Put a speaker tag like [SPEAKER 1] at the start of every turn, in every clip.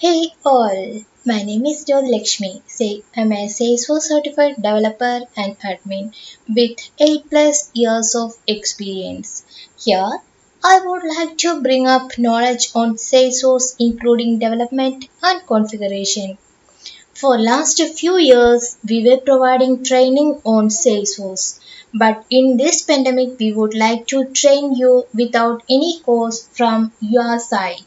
[SPEAKER 1] Hey all, my name is Lakshmi. I'm a Salesforce certified developer and admin with 8 plus years of experience. Here, I would like to bring up knowledge on Salesforce including development and configuration. For last few years, we were providing training on Salesforce. But in this pandemic, we would like to train you without any cost from your side.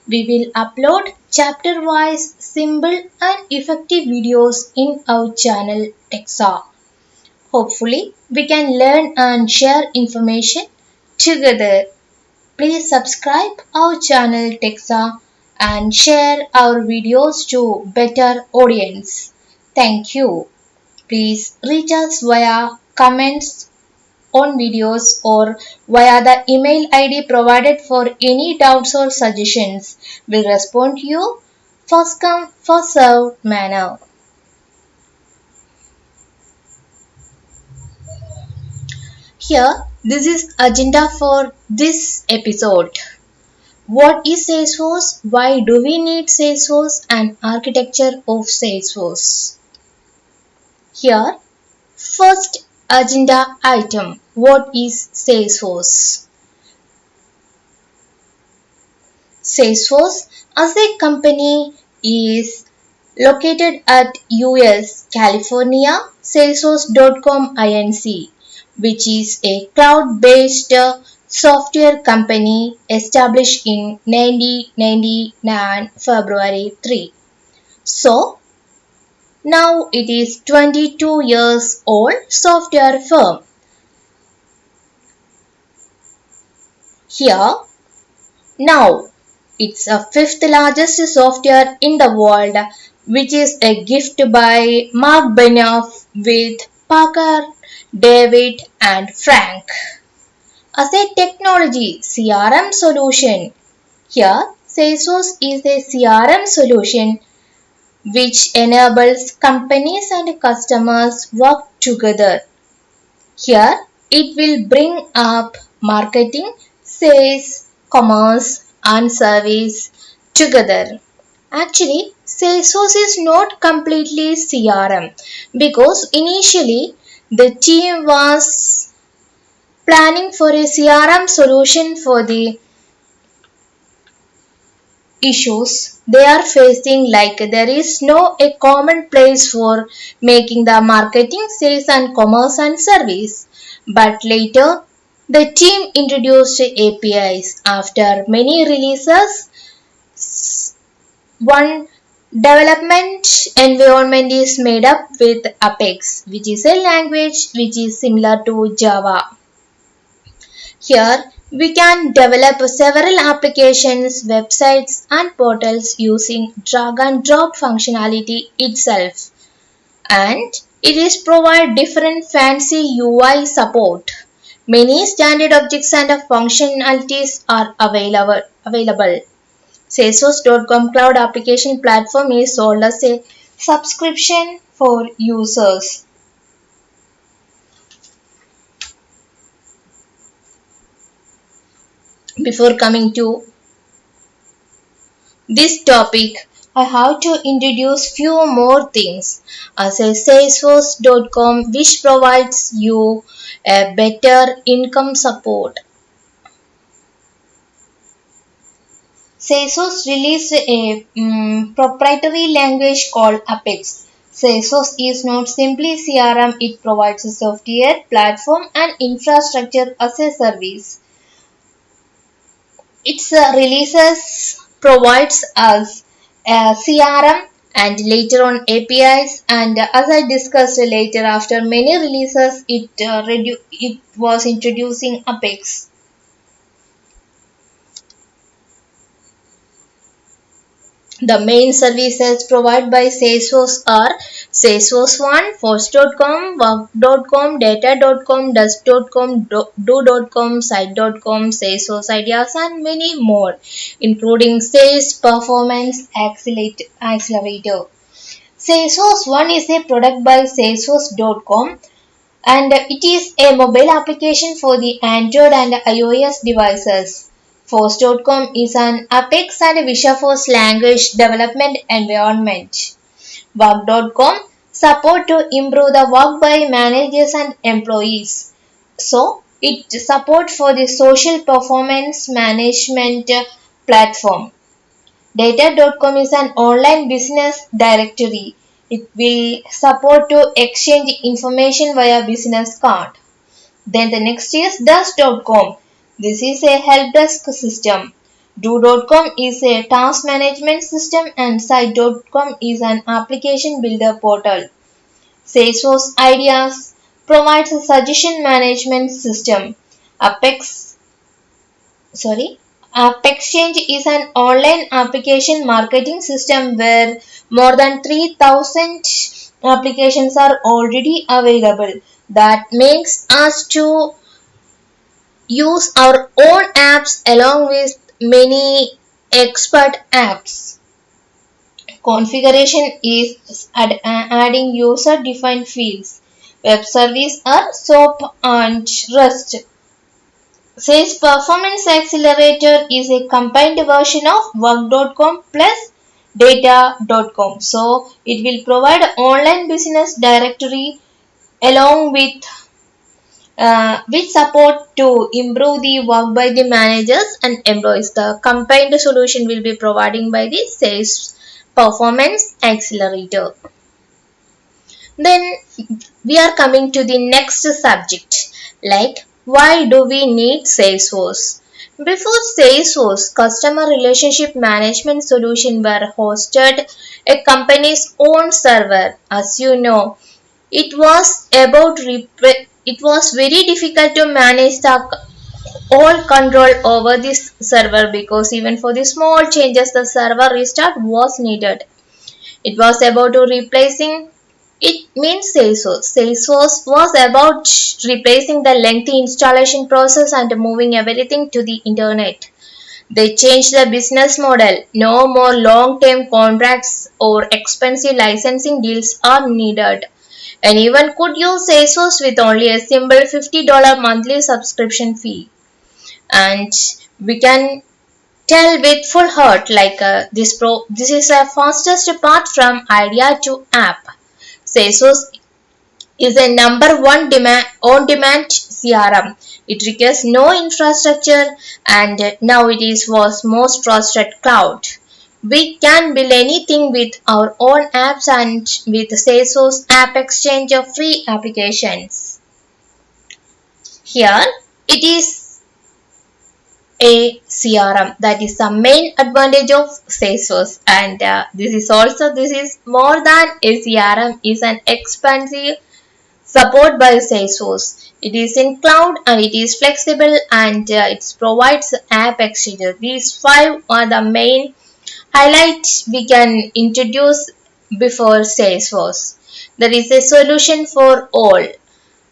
[SPEAKER 1] We will upload chapter-wise simple and effective videos in our channel Texa. Hopefully, we can learn and share information together. Please subscribe our channel Texa and share our videos to better audience. Thank you. Please reach us via comments on videos or via the email ID provided for any doubts or suggestions. We'll respond to you first come, first served manner. Here, this is agenda for this episode. What is Salesforce? Why do we need Salesforce and architecture of Salesforce? Here, first agenda item. What is Salesforce? Salesforce as a company is located at US, California, Salesforce.com Inc., which is a cloud-based software company established in 1999 February 3. So, now it is 22 years old software firm. Here, now it's a fifth largest software in the world, which is a gift by Mark Benioff with Parker, David, and Frank. As a technology CRM solution, here Salesforce is a CRM solution which enables companies and customers work together. Here it will bring up marketing, sales, commerce, and service together. Actually, Salesforce is not completely CRM because initially the team was planning for a CRM solution for the issues they are facing, like there is no a common place for making the marketing, sales and commerce and service. But later the team introduced APIs. After many releases, one development environment is made up with Apex, which is a language which is similar to Java. Here we can develop several applications, websites and portals using drag and drop functionality itself. And it is provide different fancy UI support. Many standard objects and functionalities are available. Salesforce.com Cloud Application Platform is sold as a subscription for users. Before coming to this topic, I have to introduce few more things. As a Salesforce.com, which provides you a better income support. Salesforce released a proprietary language called Apex. Salesforce is not simply CRM, it provides a software, platform and infrastructure as a service. Its releases provides us a CRM and later on APIs, and as I discussed later, after many releases it was introducing Apex. The main services provided by Salesforce are Salesforce One, Force.com, Work.com, Data.com, Dust.com, Do.com, Site.com, Salesforce Ideas and many more, including Sales Performance Accelerator. Salesforce One is a product by Salesforce.com and it is a mobile application for the Android and iOS devices. Force.com is an Apex and Visualforce language development environment. Work.com support to improve the work by managers and employees. So it support for the social performance management platform. Data.com is an online business directory. It will support to exchange information via business card. Then the next is Dust.com. This is a help desk system. Do.com is a task management system and Site.com is an application builder portal. Salesforce Ideas provides a suggestion management system. Apex sorry AppExchange is an online application marketing system where more than 3000 applications are already available. That makes us to use our own apps along with many expert apps. Configuration is adding user defined fields. Web service are SOAP and REST. Says Performance Accelerator is a combined version of work.com plus data.com. So it will provide online business directory along with support to improve the work by the managers and employees. The combined solution will be providing by the Sales Performance Accelerator. Then we are coming to the next subject, like why do we need Salesforce? Before Salesforce, customer relationship management solution were hosted a company's own server. As you know, it was very difficult to manage the all control over this server because even for the small changes the server restart was needed. It was about to replacing it means Salesforce. Salesforce was about replacing the lengthy installation process and moving everything to the internet. They changed the business model. No more long-term contracts or expensive licensing deals are needed. Anyone could use Salesforce with only a simple $50 monthly subscription fee. And we can tell with full heart like this is the fastest path from idea to app. Salesforce is a number one on-demand CRM. It requires no infrastructure and now it is was most trusted cloud. We can build anything with our own apps and with Salesforce App Exchange of free applications. Here it is a CRM. That is the main advantage of Salesforce, and this is more than a CRM. Is an expansive support by Salesforce. It is in cloud and it is flexible and it provides app exchange. These five are the main highlights we can introduce before Salesforce. There is a solution for all,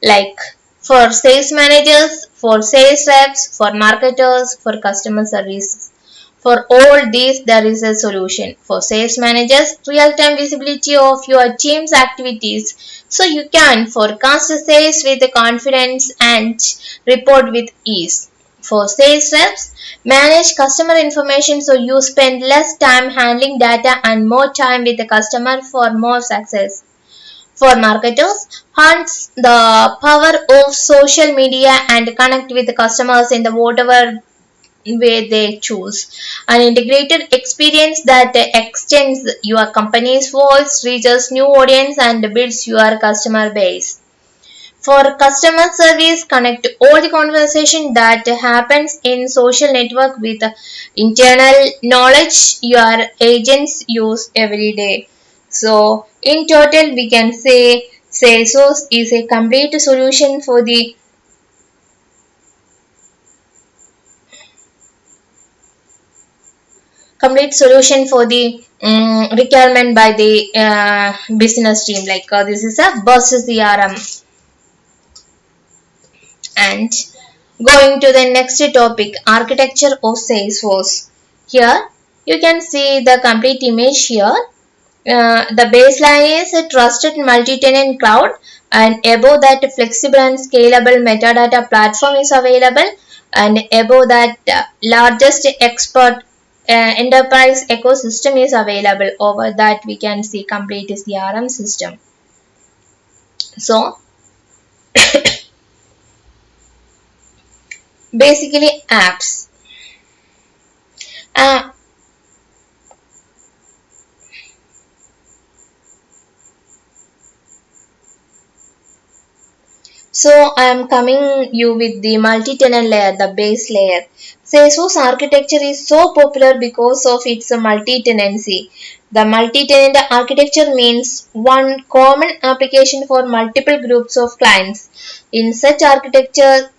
[SPEAKER 1] like for sales managers, for sales reps, for marketers, for customer service. For all these, there is a solution. For sales managers, real-time visibility of your team's activities so you can forecast sales with confidence and report with ease. For sales reps, manage customer information so you spend less time handling data and more time with the customer for more success. For marketers, harness the power of social media and connect with the customers in the whatever way they choose. An integrated experience that extends your company's voice, reaches new audience and builds your customer base. For customer service, connect all the conversation that happens in social network with internal knowledge your agents use every day. So in total, we can say Salesforce is a complete solution for the requirement by the business team. Like this is a bus CRM. And going to the next topic, architecture of Salesforce. Here you can see the complete image here. The baseline is a trusted multi-tenant cloud and above that flexible and scalable metadata platform is available. and above that largest expert enterprise ecosystem is available. Over that we can see complete CRM system. So basically apps. Uh, So I am coming you with the multi-tenant layer, the base layer. Salesforce architecture is so popular because of its multi-tenancy. The multi-tenant architecture means one common application for multiple groups of clients. In such architecture,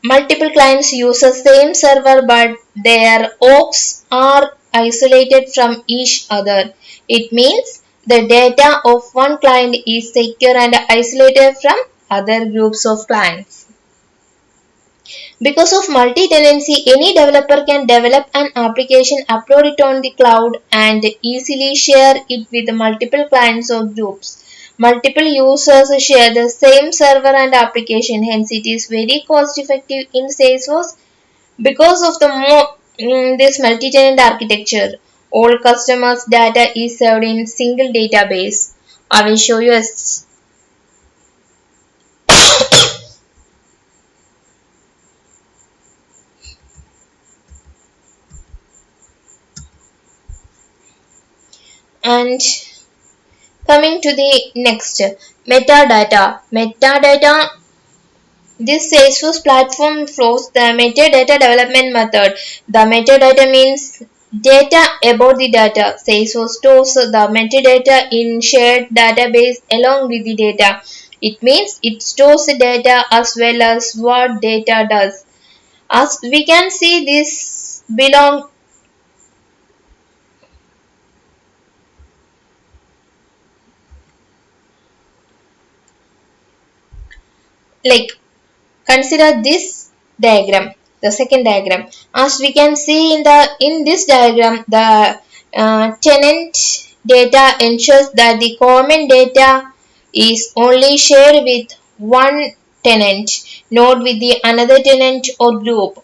[SPEAKER 1] multiple clients use the same server but their OAuth are isolated from each other. It means the data of one client is secure and isolated from other groups of clients. Because of multi-tenancy, any developer can develop an application, upload it on the cloud, and easily share it with multiple clients or groups. Multiple users share the same server and application, hence it is very cost effective in Salesforce because of this multi-tenant architecture. All customers' data is served in single database. I will show you and coming to the next metadata. Metadata. This Salesforce platform follows the metadata development method. The metadata means data about the data. Salesforce stores the metadata in shared database along with the data. It means it stores the data as well as what data does. As we can see, this belong like consider this diagram, the second diagram. As we can see in this diagram, the tenant data ensures that the common data is only shared with one tenant, not with the another tenant or group.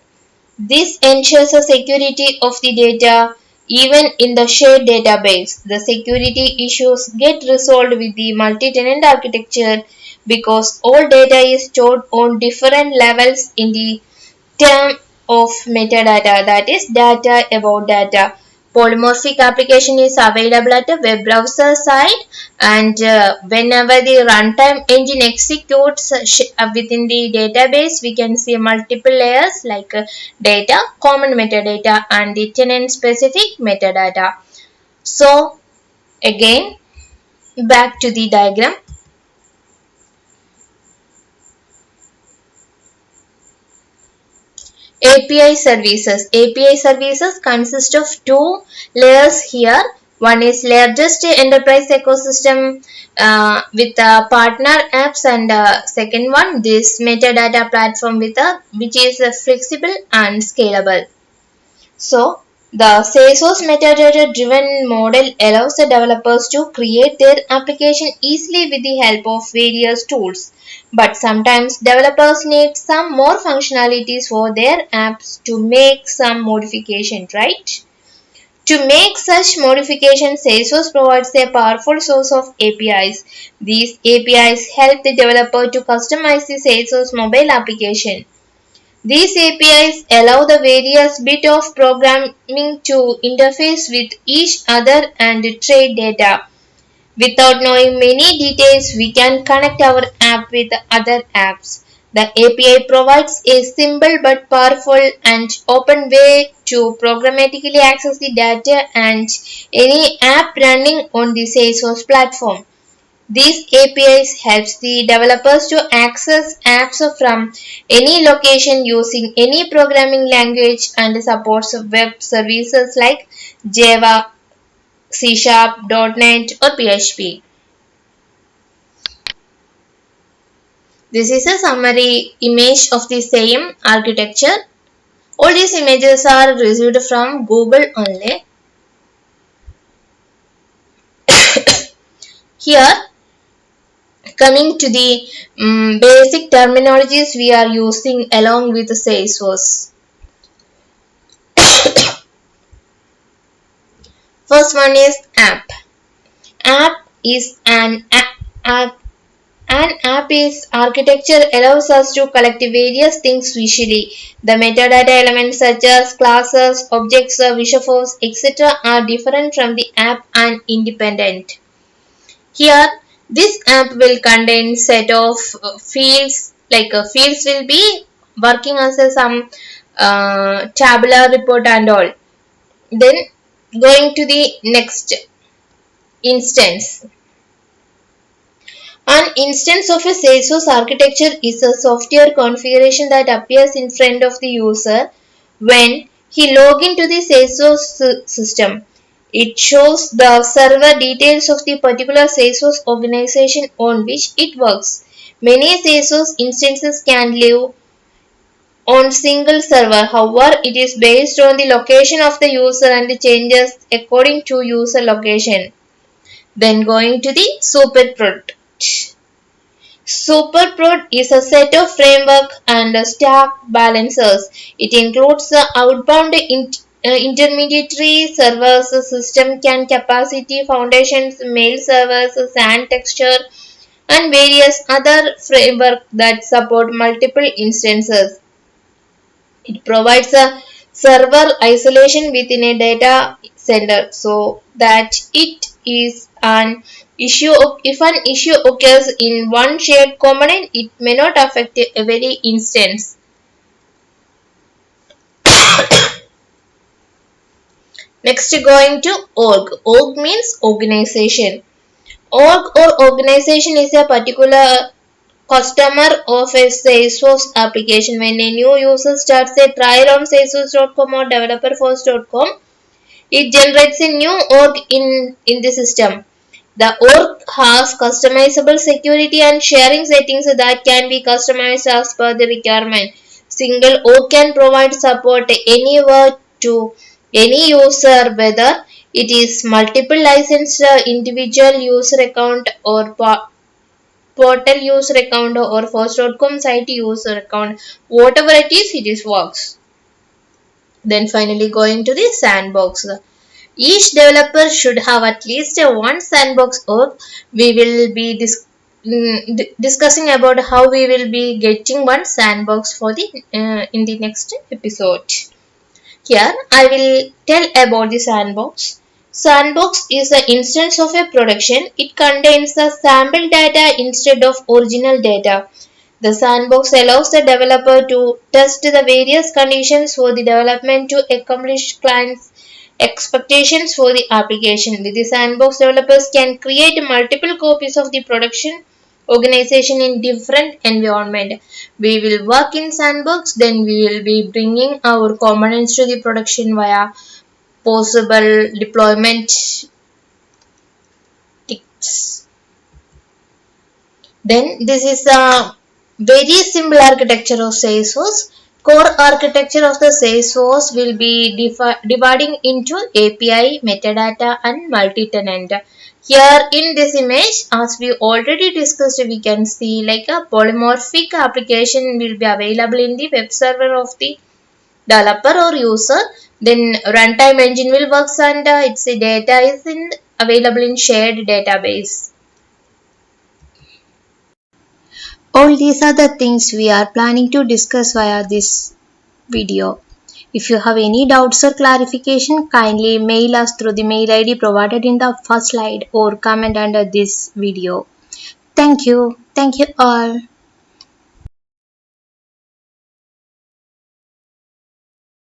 [SPEAKER 1] This ensures the security of the data even in the shared database. The security issues get resolved with the multi-tenant architecture because all data is stored on different levels in the term of metadata, that is data about data. Polymorphic application is available at a web browser side, and whenever the runtime engine executes within the database, we can see multiple layers like data, common metadata, and the tenant specific metadata. So again, back to the diagram. API services. API services consist of two layers here. One is largest enterprise ecosystem with partner apps, and second one this metadata platform with which is flexible and scalable. So, the Salesforce metadata driven model allows the developers to create their application easily with the help of various tools. But sometimes developers need some more functionalities for their apps to make some modification, right? To make such modifications, Salesforce provides a powerful source of APIs. These APIs help the developer to customize the Salesforce mobile application. These APIs allow the various bit of programming to interface with each other and trade data. Without knowing many details, we can connect our app with other apps. The API provides a simple but powerful and open way to programmatically access the data and any app running on the Salesforce platform. These APIs helps the developers to access apps from any location using any programming language and supports web services like Java, C Sharp, .NET or PHP. This is a summary image of the same architecture. All these images are received from Google only. Here Coming to the basic terminologies we are using along with Salesforce. First one is app. App is an app is architecture allows us to collect various things visually. The metadata elements such as classes, objects, visuals, etc. are different from the app and independent. Here, this app will contain set of fields, like fields will be working as some tabular report and all. Then going to the next instance. An instance of a Salesforce architecture is a software configuration that appears in front of the user when he logs into the Salesforce system. It shows the server details of the particular Salesforce organization on which it works. Many Salesforce instances can live on single server. However, it is based on the location of the user and changes according to user location. Then going to the super product. SuperProd is a set of framework and stack balancers. It includes the outbound intermediary servers, system can capacity foundations, mail servers, SAN texture, and various other framework that support multiple instances. It provides a server isolation within a data center so that it is an issue. If an issue occurs in one shared component, it may not affect every instance. Next, going to org. Org means organization. Org or organization is a particular customer of a Salesforce application. When a new user starts a trial on Salesforce.com or developerforce.com, it generates a new org in the system. The org has customizable security and sharing settings that can be customized as per the requirement. Single org can provide support anywhere to any user, whether it is multiple licensed individual user account or portal user account or force.com site user account. Whatever it is works. Then finally going to the sandbox. Each developer should have at least a one sandbox org. We will be discussing about how we will be getting one sandbox for the in the next episode. Here I will tell about the sandbox. Sandbox is the instance of a production. It contains the sample data instead of original data. The sandbox allows the developer to test the various conditions for the development to accomplish clients' expectations for the application. With the sandbox, developers can create multiple copies of the production organization in different environment. We will work in sandbox, then we will be bringing our components to the production via possible deployment tips. Then this is a very simple architecture of Salesforce. Core architecture of the Salesforce will be dividing into API, metadata and multi-tenant. Here in this image, as we already discussed, we can see like a polymorphic application will be available in the web server of the developer or user. Then runtime engine will work and its data is available in shared database. All these are the things we are planning to discuss via this video. If you have any doubts or clarification, kindly mail us through the mail ID provided in the first slide or comment under this video. Thank you. Thank you all.